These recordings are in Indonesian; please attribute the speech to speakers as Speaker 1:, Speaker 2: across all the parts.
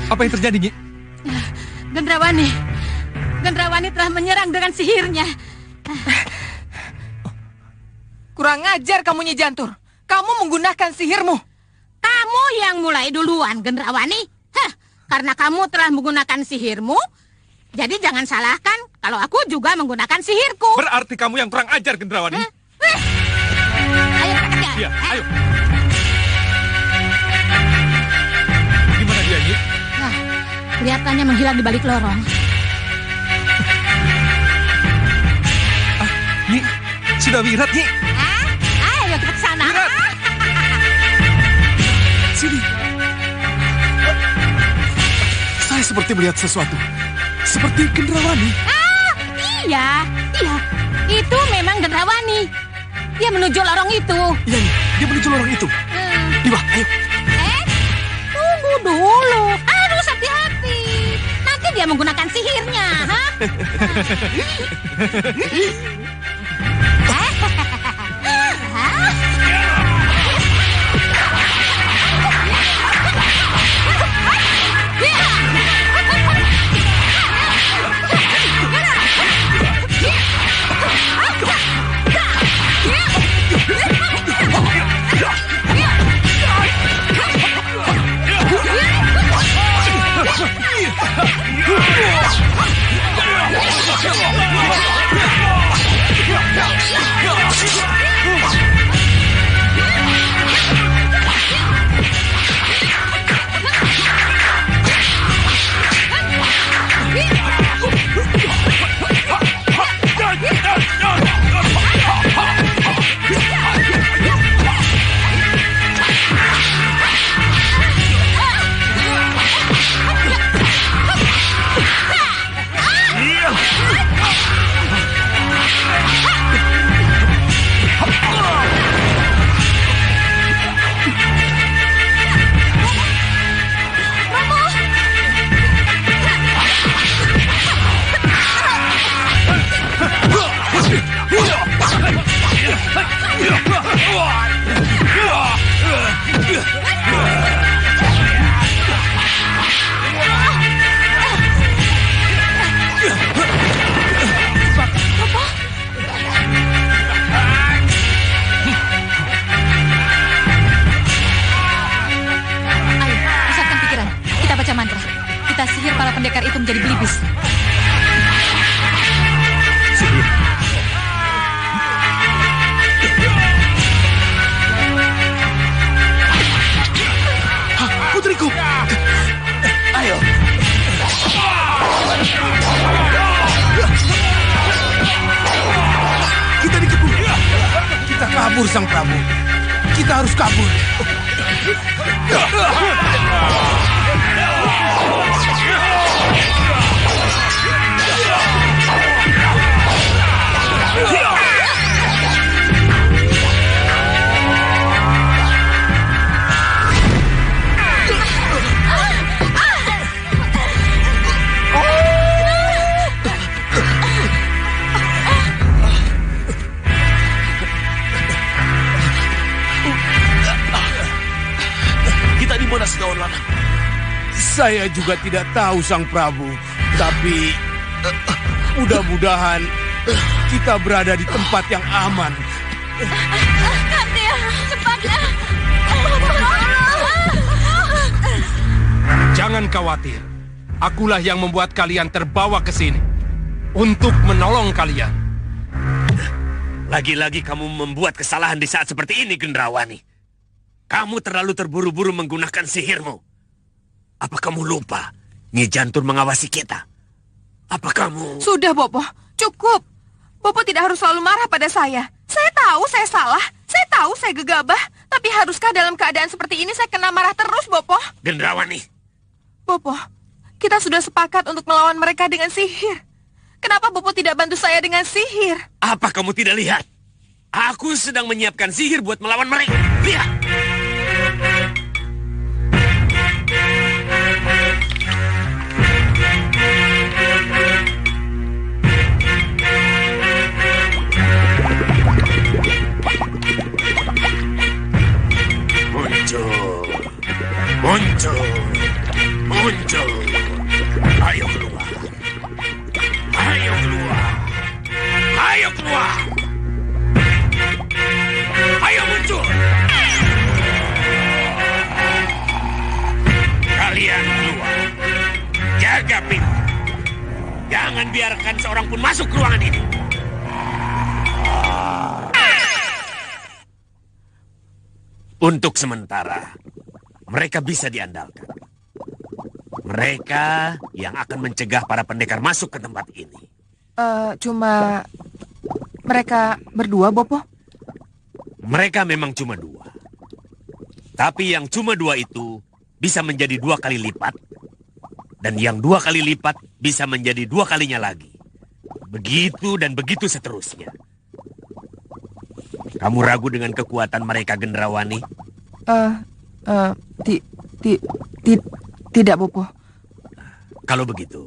Speaker 1: Apa yang terjadi, Nyi?
Speaker 2: Gendrawani telah menyerang dengan sihirnya.
Speaker 3: Kurang ajar kamu, Nyi Jantur. Kamu menggunakan sihirmu.
Speaker 2: Kamu yang mulai duluan, Gendrawani. Karena kamu telah menggunakan sihirmu, jadi jangan salahkan kalau aku juga menggunakan sihirku.
Speaker 1: Berarti kamu yang kurang ajar, Gendrawani.
Speaker 2: Ayo kerja.
Speaker 1: Iya, ayo. Gimana dia, Nyi?
Speaker 2: Nah, kelihatannya menghilang di balik lorong.
Speaker 1: Nyi, sudah Wirat, Nyi.
Speaker 2: Ayo kita ke sana.
Speaker 1: Wirat. Sini. Saya seperti melihat sesuatu. Seperti Gendrawani.
Speaker 2: Iya. Itu memang Gendrawani. Dia menuju lorong itu.
Speaker 1: Iya, Nyi. Dia menuju lorong itu. Diva, ayo.
Speaker 2: Tunggu dulu. Harus hati-hati. Nanti dia menggunakan sihirnya.
Speaker 3: pendekar itu menjadi belibis.
Speaker 1: Putriku, ayo. Kita dikepung. Kita kabur, Sang Prabu. Kita harus kabur.
Speaker 4: Kita di mana setahun lama?
Speaker 5: Saya juga tidak tahu, Sang Prabu. Tapi mudah-mudahan kita berada di tempat yang aman.
Speaker 2: Kandia, cepatlah.
Speaker 1: Jangan khawatir. Akulah yang membuat kalian terbawa ke sini untuk menolong kalian.
Speaker 4: Lagi-lagi kamu membuat kesalahan di saat seperti ini, Gendrawani. Kamu terlalu terburu-buru menggunakan sihirmu. Apa kamu lupa Nyi Jantur mengawasi kita? Apa kamu...
Speaker 3: Sudah, Bopo. Cukup. Bopo tidak harus selalu marah pada saya. Saya tahu saya salah. Saya tahu saya gegabah. Tapi haruskah dalam keadaan seperti ini saya kena marah terus, Bopo?
Speaker 4: Gendrawani.
Speaker 3: Bopo, kita sudah sepakat untuk melawan mereka dengan sihir. Kenapa Bopo tidak bantu saya dengan sihir?
Speaker 4: Apa kamu tidak lihat? Aku sedang menyiapkan sihir buat melawan mereka. Lihat. Muncul. Muncul. Muncul. Jangan biarkan seorang pun masuk ke ruangan ini. Untuk sementara, mereka bisa diandalkan. Mereka yang akan mencegah para pendekar masuk ke tempat ini.
Speaker 3: Cuma mereka berdua, Bopo.
Speaker 4: Mereka memang cuma 2. Tapi yang cuma 2 itu bisa menjadi 2 kali lipat. Dan yang 2 kali lipat bisa menjadi 2 kalinya lagi. Begitu dan begitu seterusnya. Kamu ragu dengan kekuatan mereka, Gendrawani?
Speaker 3: Tidak, Bopo.
Speaker 4: Kalau begitu,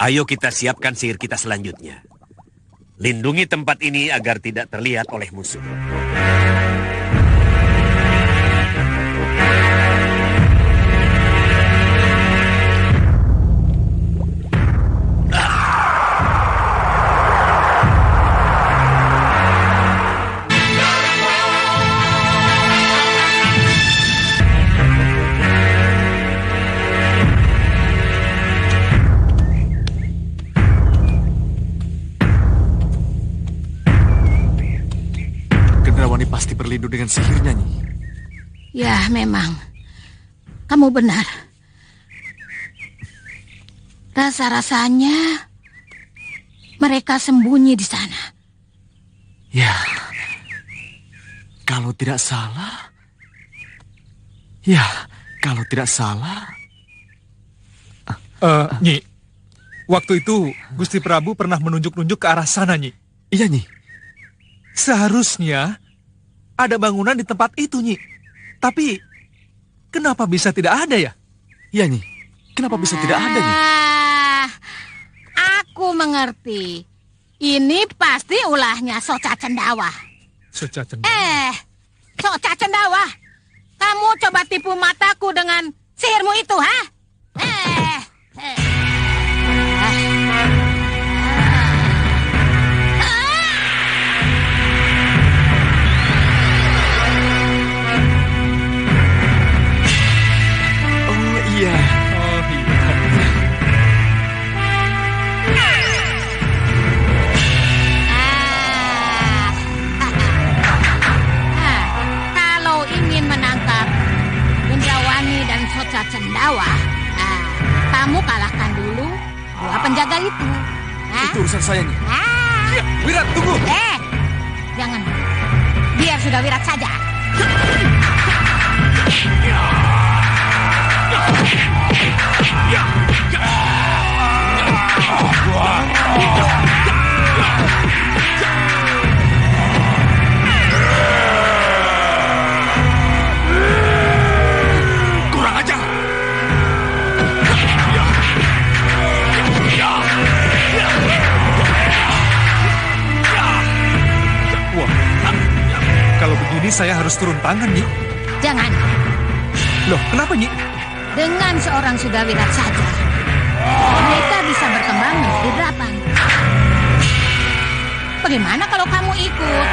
Speaker 4: ayo kita siapkan sihir kita selanjutnya. Lindungi tempat ini agar tidak terlihat oleh musuh.
Speaker 6: Gendrawani pasti berlindung dengan sihirnya, Nyi.
Speaker 2: Ya, memang. Kamu benar. Rasa-rasanya mereka sembunyi di sana.
Speaker 6: Ya, kalau tidak salah... Ya, kalau tidak salah...
Speaker 7: Nyi, waktu itu Gusti Prabu pernah menunjuk-nunjuk ke arah sana, Nyi.
Speaker 6: Iya, Nyi.
Speaker 7: Seharusnya ada bangunan di tempat itu, Nyi. Tapi, kenapa bisa tidak ada ya?
Speaker 6: Iya, Nyi. Kenapa bisa tidak ada, Nyi?
Speaker 2: Aku mengerti. Ini pasti ulahnya Soca Cendawa.
Speaker 7: Soca Cendawa.
Speaker 2: Soca Cendawa. Kamu coba tipu mataku dengan sihirmu itu, ha?
Speaker 6: Oh, iya.
Speaker 7: Oh, iya.
Speaker 2: Kalau ingin menangkap Gendrawani dan Soca Cendawa, kamu kalahkan dulu 2 penjaga itu.
Speaker 6: Itu urusan saya, Nyi.
Speaker 7: Ya, Wirat, tunggu.
Speaker 2: Jangan. Biar sudah Wirat saja.
Speaker 4: Kurang ajar!
Speaker 7: Wah, kalau begini saya harus turun tangan, Nyi.
Speaker 2: Jangan.
Speaker 7: Loh, kenapa, Nyi?
Speaker 2: Dengan seorang sudah Wirat saja, mereka bisa berkembang menjadi 8. Bagaimana kalau kamu ikut?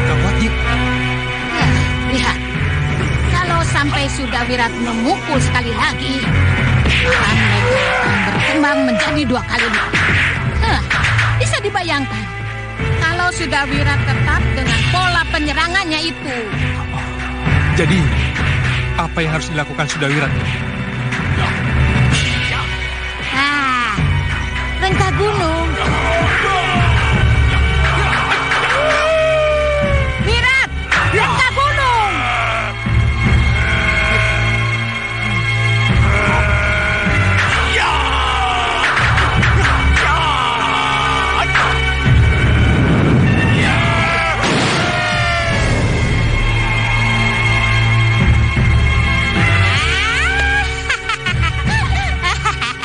Speaker 7: Gawat, Nyi.
Speaker 2: Lihat, kalau sampai sudah Wirat memukul sekali lagi, mereka akan berkembang menjadi 2 kali lipat. Bisa dibayangkan, kalau sudah Wirat tetap dengan pola penyerangannya itu.
Speaker 7: Jadi, apa yang harus dilakukan sudah Wirat?
Speaker 2: Rengkah gunung. Wirat, rengkah gunung.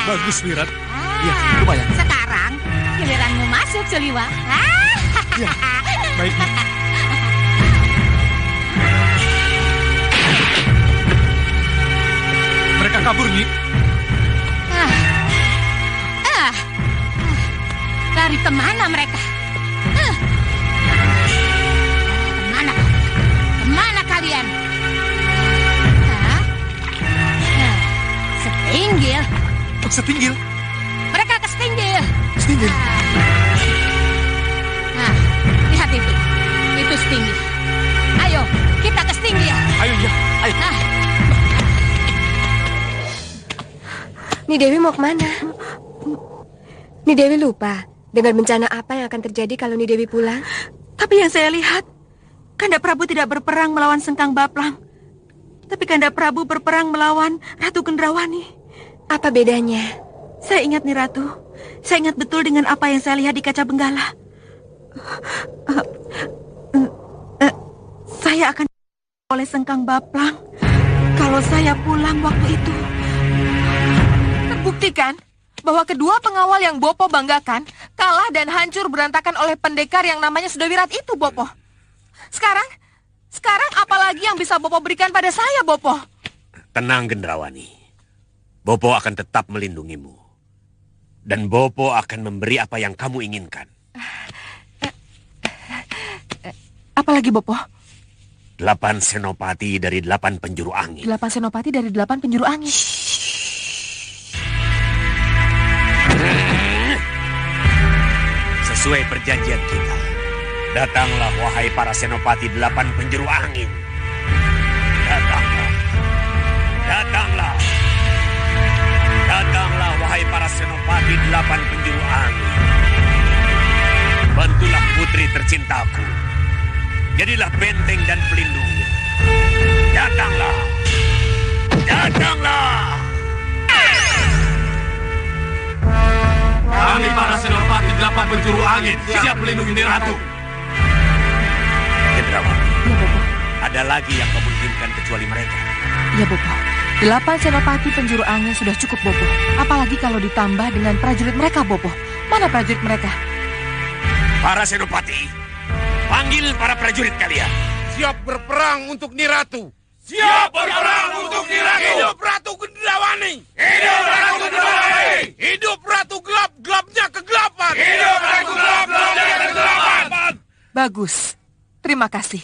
Speaker 7: Bagus, Wirat.
Speaker 6: Ya, lumayan.
Speaker 2: Sekarang giliranmu masuk, Seliwa.
Speaker 6: Ya, baik, Nyi.
Speaker 1: Mereka kabur, Nyi.
Speaker 2: Lari kemana mereka? Kemana? Kemana kalian? Setinggil.
Speaker 6: Setinggil.
Speaker 2: Mereka ke Setinggil.
Speaker 6: Setinggil.
Speaker 2: Lihat itu. Itu Setinggil. Ayo, kita ke Setinggil.
Speaker 6: Ayo, ya. Ayo.
Speaker 8: Ni Dewi mau kemana? Ni Dewi lupa dengan bencana apa yang akan terjadi kalau Ni Dewi pulang.
Speaker 3: Tapi yang saya lihat, Kanda Prabu tidak berperang melawan Sengkang Baplang. Tapi Kanda Prabu berperang melawan Ratu Gendrawani.
Speaker 8: Apa bedanya?
Speaker 3: Saya ingat nih Ratu. Saya ingat betul dengan apa yang saya lihat di kaca benggala. Saya akan oleh Sengkang Baplang kalau saya pulang waktu itu. Terbuktikan bahwa kedua pengawal yang Bopo banggakan kalah dan hancur berantakan oleh pendekar yang namanya Sudawirat itu, Bopo. Sekarang apalagi yang bisa Bopo berikan pada saya, Bopo?
Speaker 4: Tenang, Gendrawani. Bopo akan tetap melindungimu. Dan Bopo akan memberi apa yang kamu inginkan.
Speaker 3: Apalagi, Bopo?
Speaker 4: 8 senopati dari 8 penjuru angin.
Speaker 3: 8 senopati dari 8 penjuru angin.
Speaker 4: Sesuai perjanjian kita, datanglah wahai para senopati 8 penjuru angin. Datanglah. Datanglah. Datanglah wahai para senopati 8 penjuru angin. Bantulah putri tercintaku. Jadilah benteng dan pelindungnya. Datanglah. Datanglah.
Speaker 1: Kami para senopati 8 penjuru angin siap melindungi Ni Ratu.
Speaker 4: Gendrawani,
Speaker 3: Ya, Bopo.
Speaker 4: ada lagi yang kamu inginkan kecuali mereka?
Speaker 3: Ya, Bopo. 8 senopati penjuru angin sudah cukup, Bopo. Apalagi kalau ditambah dengan prajurit mereka, Bopo. Mana prajurit mereka?
Speaker 4: Para senopati, panggil para prajurit kalian.
Speaker 5: Siap berperang untuk Ni Ratu. Siap berperang untuk Ni Ratu. Hidup Ratu Gendrawani. Hidup Ratu Gendrawani. Hidup Ratu Gelap, gelapnya kegelapan. Hidup Ratu Gelap, gelapnya kegelapan.
Speaker 3: Bagus. Terima kasih.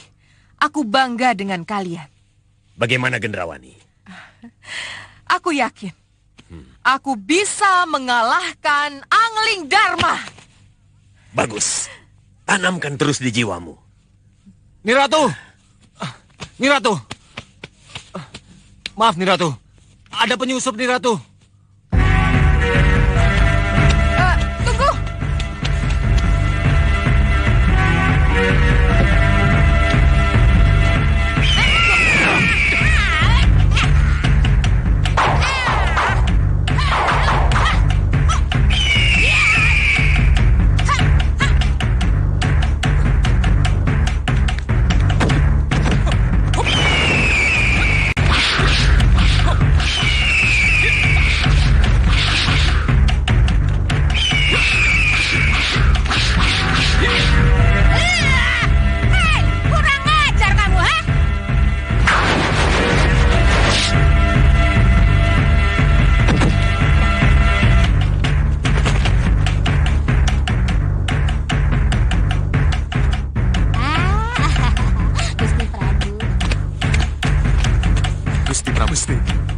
Speaker 3: Aku bangga dengan kalian.
Speaker 4: Bagaimana Gendrawani?
Speaker 3: Aku yakin. Aku bisa mengalahkan Angling Dharma.
Speaker 4: Bagus. Tanamkan terus di jiwamu.
Speaker 6: Ni Ratu. Ni Ratu. Maaf, Ni Ratu. Ada penyusup, Ni Ratu.
Speaker 3: Tunggu.
Speaker 2: Kurang ajar kamu, ha? Gusti Prabu.
Speaker 6: Gusti Prabu.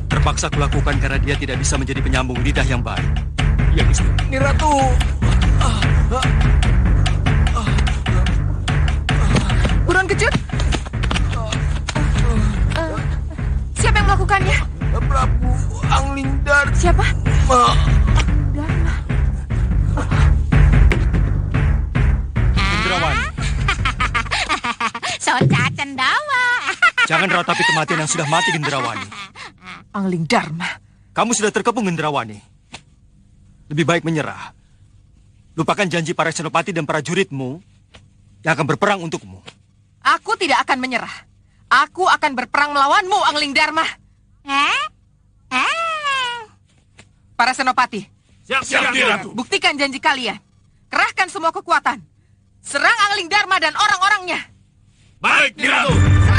Speaker 6: Terpaksa kulakukan karena dia tidak bisa menjadi penyambung lidah yang baik.
Speaker 7: Ya, Gusti. Ni Ratu.
Speaker 3: Buruan kecut. Siapa yang melakukannya?
Speaker 7: Prabu Angling Dharma.
Speaker 3: Siapa?
Speaker 6: Gendrawani,
Speaker 2: Soca Cendawa.
Speaker 6: jangan ratapi kematian yang sudah mati, Gendrawani.
Speaker 3: Angling Dharma.
Speaker 6: Kamu sudah terkepung, Gendrawani. Lebih baik menyerah. Lupakan janji para senopati dan prajuritmu yang akan berperang untukmu.
Speaker 3: Aku tidak akan menyerah. Aku akan berperang melawanmu, Angling Dharma. Para senopati,
Speaker 5: Siap, Ni Ratu.
Speaker 3: buktikan janji kalian. Kerahkan semua kekuatan. serang Angling Dharma dan orang-orangnya.
Speaker 4: Baik, Nyi Ratu.